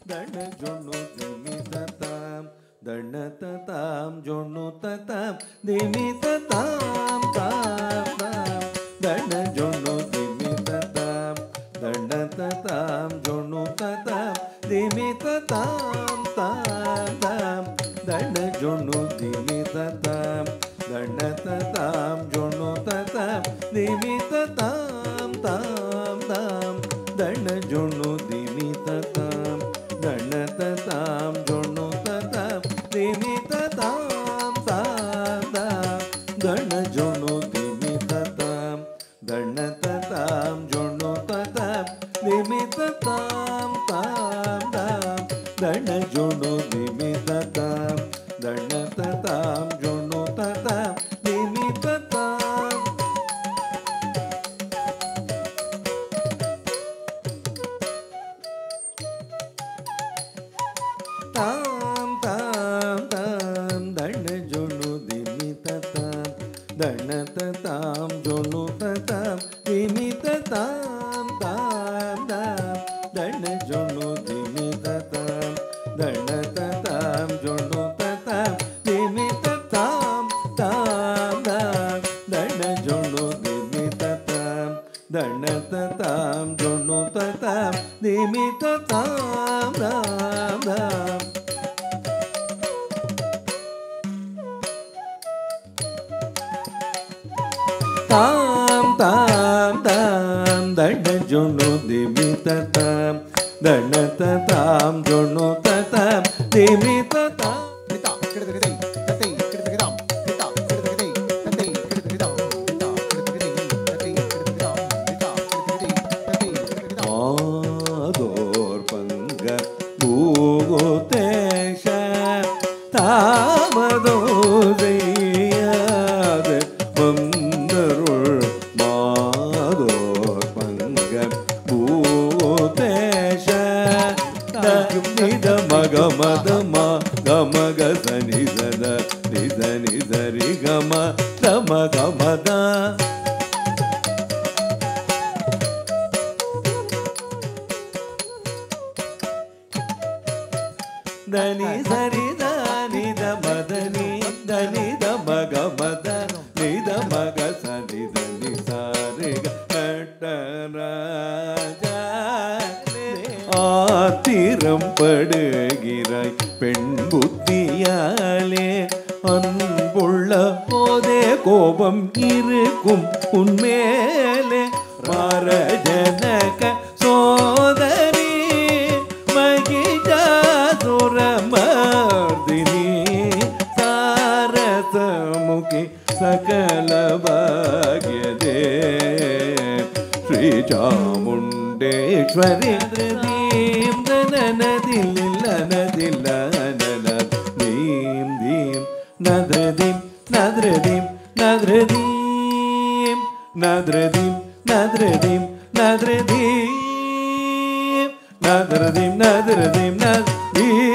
ದಣ ಜೊಣ್ಣು ದಿಮಿತ ತಾಂ ದಣ ತಾಂ ಜೊಣ್ಣು ತಾಂ ದಿಮಿತ ತಾಂ ತಾಂ ತಾಂ ದಣ ಜೊಣ್ಣು ದಿಮಿತ ತಾಂ ದಣ ತಾಂ ಜೊಣ್ಣು ತಾಂ ದಿಮಿತ ತಾಂ ತಾಂ ತಾಂ ದಣ ಜೊಣ್ಣು ದಿಮಿತ ತಾಂ ದಣ ತಾಂ ಜೊಣ್ಣು ತಾಂ ದಿಮಿತ ತಾಂ ತಾಂ ತಾಂ ದಣ ಜೊಣ್ಣು ದಿಮಿತ ತಾಂ ದಣ ತಾಂ ಜೊಣ್ಣು ತಾಂ ದಿಮಿತ ತಾಂ ತಾಂ ತಾಂ ದಣ ಜೊಣ್ಣು ದಿಮಿತ ತಾಂ ದಣ ತಾಂ ಜೊಣ್ಣು ತಾಂ ದಿಮಿತ ತಾಂ ತಾಂ ತಾಂ ದಣ ಜೊಣ್ಣು ದಿಮಿತ ತಾಂ ದಣ ತಾಂ ಜೊಣ್ಣು ತಾಂ ದಿಮಿತ ತಾಂ ತಾಂ ತಾಂ ತಾಂ ದಣ ಜೊಣ್ಣು ದಿಮಿತ ತಾಂ ದಣ ತಾಂ ಜೊಣ್ಣು ತಾಂ ದಿಮಿತ ತಾಂ ತಾಂ ತಾಂ ದಣ ಜೊಣ್ಣು ದಿಮಿತ ತಾಂ ದಣ ತಾಂ ಜೊಣ್ಣು ತಾಂ ದಿಮಿತ ತಾಂ ತಾಂ ತಾಂ ದಣ ಜೊಣ್ಣು ದಿಮಿತ ತಾಂ ದಣ ತಾಂ ಜೊಣ್ಣು ತಾಂ ದಿಮಿತ ತಾಂ ತಾಂ ತಾಂ ತಾಂ ತಾಂ ತಾಂ ದಣ ಜೊಣ್ಣು ದಿಮಿತ ತಾಂ ದಣ ತಾಂ ಜೊಣ್ಣು ತಾಂ ದಿಮಿತ ತಾಂ மாதோர் பங்க பூகோதேஷ தாமதோ செய்யாது வந்தருள் மாதோர் பங்க பூகோதேஷ நித மக மத மா கமக சனி சத நித நிதரி கம தம கமத ಧನಿ ಸರಿ ಧನಿ ದ ಮದನಿ ಧನಿ ದ ಮಗ ಮದ ನಿದ ಮಗ ಸನಿ ಧನಿ ಸಾರಿ கட்டராஜ ஆத்திரம் படுகிறாய் பெண் புத்தியாலே அன்புள்ள போதே கோபம் இருக்கும் உன்மேலே மரஜனக சோதரி ಮರ್ದಿನಿ ಸಾರಸ ಮುಖಿ ಸಕಲ ಭಾಗ್ಯದೆ ಶ್ರೀ ಚಾಮುಂಡೇಶ್ವರಿ ದೀಂ ನನದಿಲ್ಲ ನದಿಲ್ಲ ನನ ದೀಂ ದೀಂ ನದ್ರದೀಂ ನದ್ರದೀಂ ನದ್ರದೀಂ ನದ್ರದೀಂ ನದ್ರದೀಂ ನದ್ರದೀಂ ನದ್ರದೀಂ ನದ್ರದೀಂ ನದ್ರದೀಂ